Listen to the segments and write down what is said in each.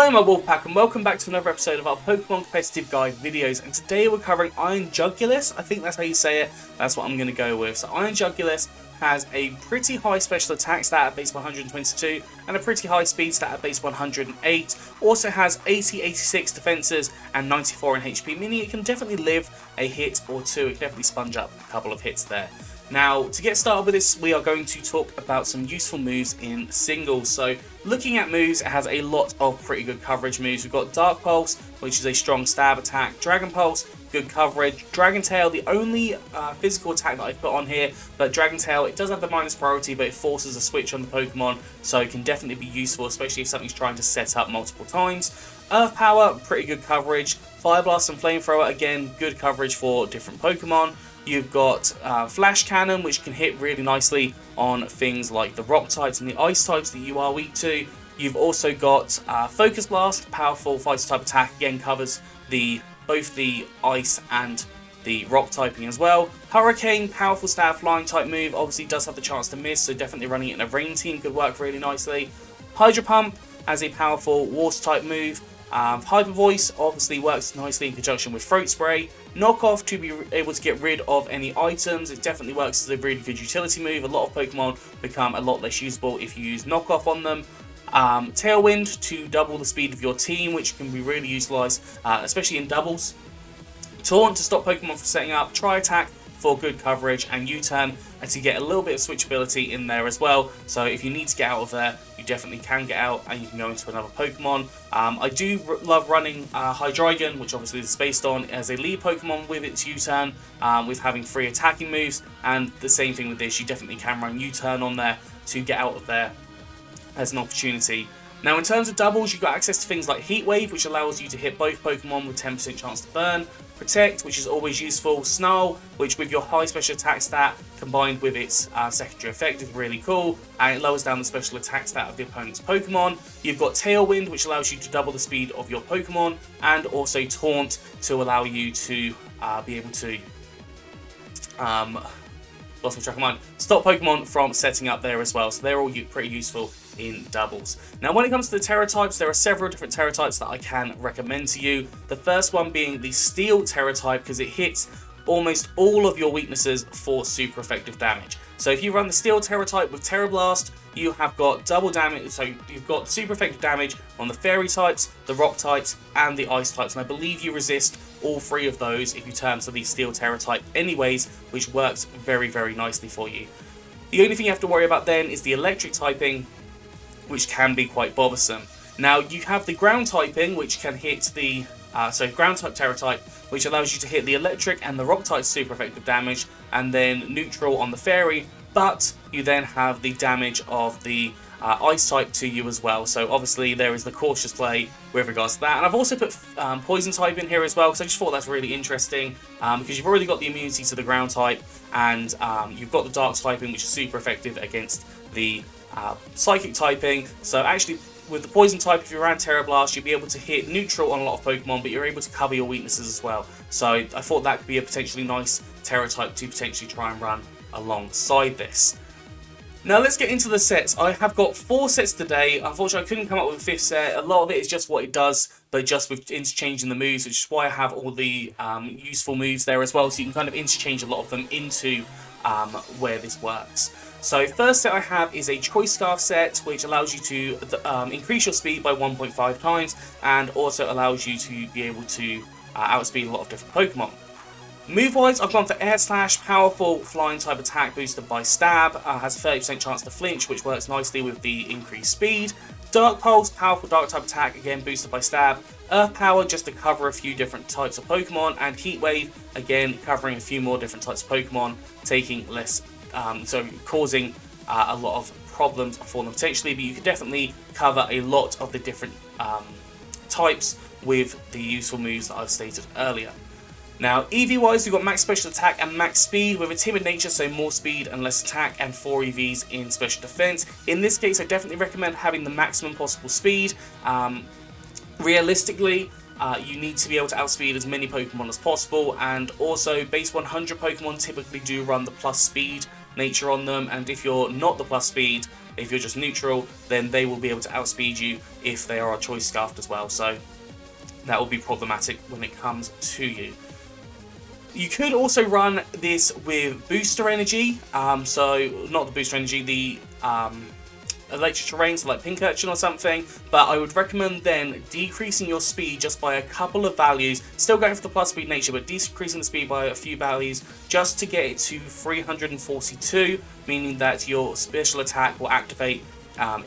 Hello my Wolfpack and welcome back to another episode of our Pokemon Competitive Guide videos, and today we're covering Iron Jugulis. I think that's how you say it, that's what I'm going to go with. So Iron Jugulis has a pretty high special attack stat at base 122 and a pretty high speed stat at base 108. Also has 80, 86 defenses and 94 in HP, meaning it can definitely live a hit or two. It can definitely sponge up a couple of hits there. Now, to get started with this, we are going to talk about some useful moves in singles. So, looking at moves, it has a lot of pretty good coverage moves. We've got Dark Pulse, which is a strong stab attack. Dragon Pulse, good coverage. Dragon Tail, the only physical attack that I put on here, but Dragon Tail, it does have the minus priority, but it forces a switch on the Pokemon, so it can definitely be useful, especially if something's trying to set up multiple times. Earth Power, pretty good coverage. Fire Blast and Flamethrower, again, good coverage for different Pokemon. You've got Flash Cannon, which can hit really nicely on things like the Rock types and the Ice types that you are weak to. You've also got Focus Blast, powerful Fighter type attack, again covers both the Ice and the Rock typing as well. Hurricane, powerful stab flying type move, obviously does have the chance to miss, so definitely running it in a rain team could work really nicely. Hydro Pump as a powerful Water type move. Hyper Voice obviously works nicely in conjunction with Throat Spray. Knockoff to be able to get rid of any items. It definitely works as a really good utility move. A lot of Pokemon become a lot less usable if you use Knockoff on them. Tailwind to double the speed of your team, which can be really utilised, especially in doubles. Taunt to stop Pokemon from setting up. Tri Attack for good coverage, and U-Turn to get a little bit of switchability in there as well. So if you need to get out of there, you definitely can get out and you can go into another Pokemon. I do love running Hydreigon, which obviously is based on as a lead Pokemon with its U-Turn, with having 3 attacking moves, and the same thing with this, you definitely can run U-Turn on there to get out of there as an opportunity. Now in terms of doubles, you've got access to things like Heat Wave, which allows you to hit both Pokemon with 10% chance to burn. Protect, which is always useful. Snarl, which with your high special attack stat combined with its secondary effect is really cool, and it lowers down the special attack stat of the opponent's Pokemon. You've got Tailwind, which allows you to double the speed of your Pokemon, and also Taunt to allow you to be able to lost my track of mind. Stop Pokemon from setting up there as well, so they're all pretty useful in doubles. Now when it comes to the Terra types, there are several different Terra types that I can recommend to you. The first one being the Steel Terra type, because it hits almost all of your weaknesses for super effective damage. So if you run the Steel Terra type with Terra Blast, you have got double damage, so you've got super effective damage on the Fairy types, the Rock types, and the Ice types, and I believe you resist all 3 of those if you turn to the Steel Terra type anyways, which works very, very nicely for you. The only thing you have to worry about then is the Electric typing, which can be quite bothersome. Now you have the Ground typing, which can hit the Ground type Terra type, which allows you to hit the Electric and the Rock type super effective damage, and then neutral on the Fairy, but you then have the damage of the Ice type to you as well. So obviously there is the cautious play with regards to that. And I've also put Poison type in here as well, because I just thought that's really interesting, because you've already got the immunity to the Ground type, and you've got the Dark typing, which is super effective against the Psychic typing. So actually with the Poison type, if you ran Terra Blast, you'd be able to hit neutral on a lot of Pokemon, but you're able to cover your weaknesses as well. So I thought that could be a potentially nice Terra type to potentially try and run alongside this. Now let's get into the sets. I have got 4 sets today. Unfortunately I couldn't come up with a 5th set. A lot of it is just what it does, but just with interchanging the moves, which is why I have all the useful moves there as well, so you can kind of interchange a lot of them into where this works. So first set I have is a Choice Scarf set, which allows you to increase your speed by 1.5 times, and also allows you to be able to outspeed a lot of different Pokemon. Move-wise, I've gone for Air Slash, powerful flying type attack boosted by Stab, has a 30% chance to flinch, which works nicely with the increased speed. Dark Pulse, powerful dark type attack, again boosted by Stab. Earth Power, just to cover a few different types of Pokemon, and Heat Wave, again covering a few more different types of Pokemon, taking less, so causing a lot of problems for them potentially, but you can definitely cover a lot of the different types with the useful moves that I've stated earlier. Now, EV-wise, we've got max special attack and max speed with a timid nature, so more speed and less attack, and 4 EVs in special defense. In this case, I definitely recommend having the maximum possible speed. Realistically, you need to be able to outspeed as many Pokemon as possible, and also base 100 Pokemon typically do run the plus speed nature on them, and if you're not the plus speed, If you're just neutral, then they will be able to outspeed you if they are choice scarfed as well. So that will be problematic when it comes to you. You could also run this with booster energy, so not the booster energy, the electric terrain, so like Pink Urchin or something, but I would recommend then decreasing your speed just by a couple of values, still going for the plus speed nature, but decreasing the speed by a few values just to get it to 342, meaning that your special attack will activate,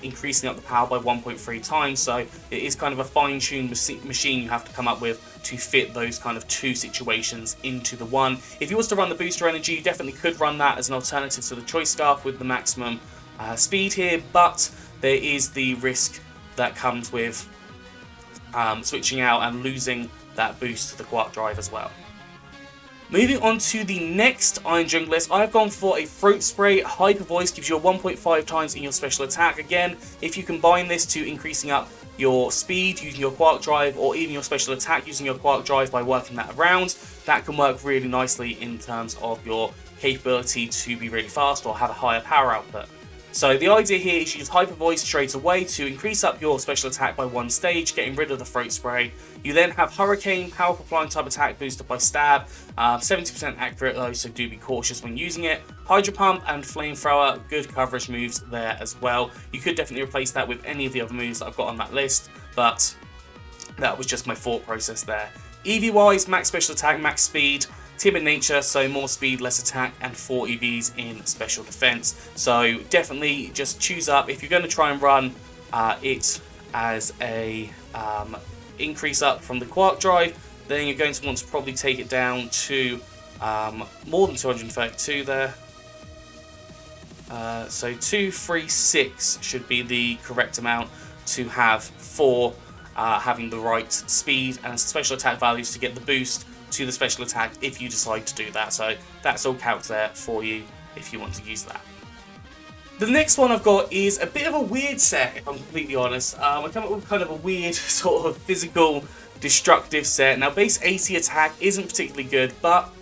increasing up the power by 1.3 times. So it is kind of a fine-tuned machine you have to come up with to fit those kind of two situations into the one. If you was to run the booster energy, you definitely could run that as an alternative to the choice scarf with the maximum speed here, but there is the risk that comes with switching out and losing that boost to the Quark Drive as well. Moving on to the next Iron Junglist, I've gone for a Throat Spray. Hyper Voice gives you a 1.5 times in your special attack. Again, if you combine this to increasing up your speed using your Quark Drive, or even your special attack using your Quark Drive by working that around, that can work really nicely in terms of your capability to be really fast or have a higher power output. So the idea here is you use Hyper Voice straight away to increase up your special attack by one stage, getting rid of the Throat Spray. You then have Hurricane, powerful flying type attack boosted by Stab, 70% accurate though, so do be cautious when using it. Hydro Pump and Flamethrower, good coverage moves there as well. You could definitely replace that with any of the other moves that I've got on that list, but that was just my thought process there. EV wise, max special attack, max speed, timid nature, so more speed, less attack, and 4 EVs in special defense. So definitely just choose up. If you're going to try and run it as a increase up from the Quark Drive, then you're going to want to probably take it down to more than 232 there. So 236 should be the correct amount to have for having the right speed and special attack values to get the boost to the special attack if you decide to do that. So that's all counts there for you if you want to use that. The next one I've got is a bit of a weird set, if I'm completely honest. I come up with kind of a weird sort of physical destructive set. Now base 80 attack isn't particularly good, but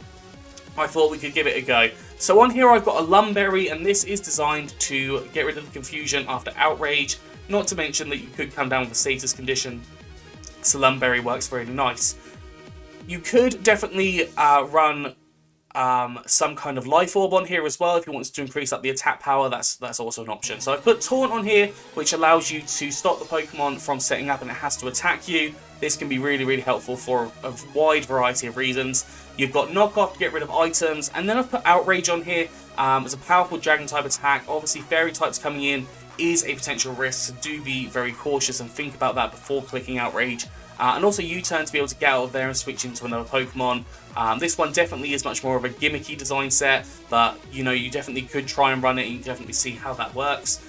I thought we could give it a go. So on here I've got a Lumberry, and this is designed to get rid of the confusion after Outrage, not to mention that you could come down with a status condition, so Lumberry works really nice. You could definitely run some kind of Life Orb on here as well if you want to increase up the attack power. That's also an option. So I put Taunt on here, which allows you to stop the Pokemon from setting up and it has to attack you. This can be really, really helpful for a wide variety of reasons. You've got Knock Off to get rid of items, and then I've put Outrage on here as a powerful Dragon type attack. Obviously Fairy types coming in is a potential risk, so do be very cautious and think about that before clicking Outrage. And also U-turn to be able to get out of there and switch into another Pokemon. This one definitely is much more of a gimmicky design set, but you know, you definitely could try and run it and you can definitely see how that works.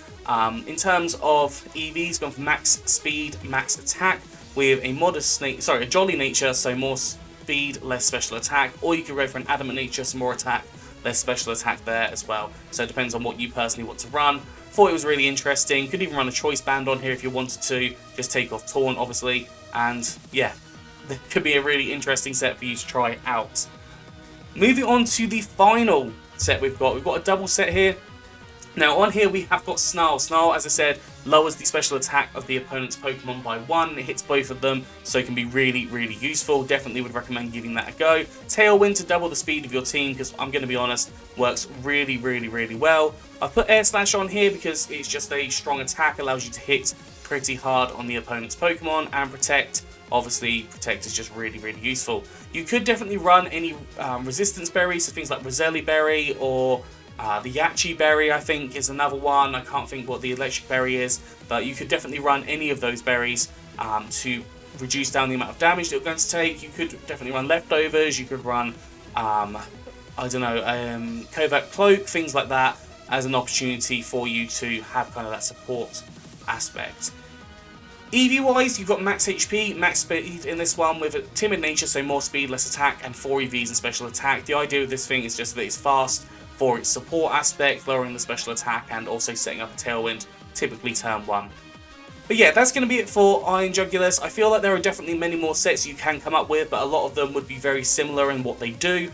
In terms of EVs, gone for max speed, max attack with a Jolly nature, so more speed, less special attack, or you could go for an Adamant nature, some more attack, less special attack there as well. So it depends on what you personally want to run. Thought it was really interesting. Could even run a choice band on here if you wanted to, just take off Taunt obviously. And yeah, there could be a really interesting set for you to try out. Moving on to the final set we've got a double set here. Now on here we have got Snarl. Snarl, as I said, lowers the special attack of the opponent's Pokemon by 1. It hits both of them, so it can be really, really useful. Definitely would recommend giving that a go. Tailwind to double the speed of your team, because I'm going to be honest, works really, really, really well. I've put Air Slash on here because it's just a strong attack, allows you to hit pretty hard on the opponent's Pokemon, and Protect. Obviously, Protect is just really, really useful. You could definitely run any resistance berries, so things like Roselli Berry or the Yachi Berry, I think, is another one. I can't think what the Electric Berry is, but you could definitely run any of those berries to reduce down the amount of damage that you're going to take. You could definitely run Leftovers, you could run, I don't know, Covert Cloak, things like that, as an opportunity for you to have kind of that support aspect. EV-wise, you've got max HP, max speed in this one with a timid nature, so more speed, less attack, and 4 EVs in special attack. The idea of this thing is just that it's fast for its support aspect, lowering the special attack, and also setting up a Tailwind, typically turn 1. But yeah, that's going to be it for Iron Jugulis. I feel like there are definitely many more sets you can come up with, but a lot of them would be very similar in what they do.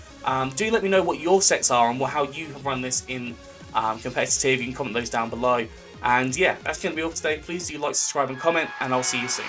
Do let me know what your sets are and how you have run this in competitive. You can comment those down below. And yeah, that's going to be all for today. Please do like, subscribe, and comment, and I'll see you soon.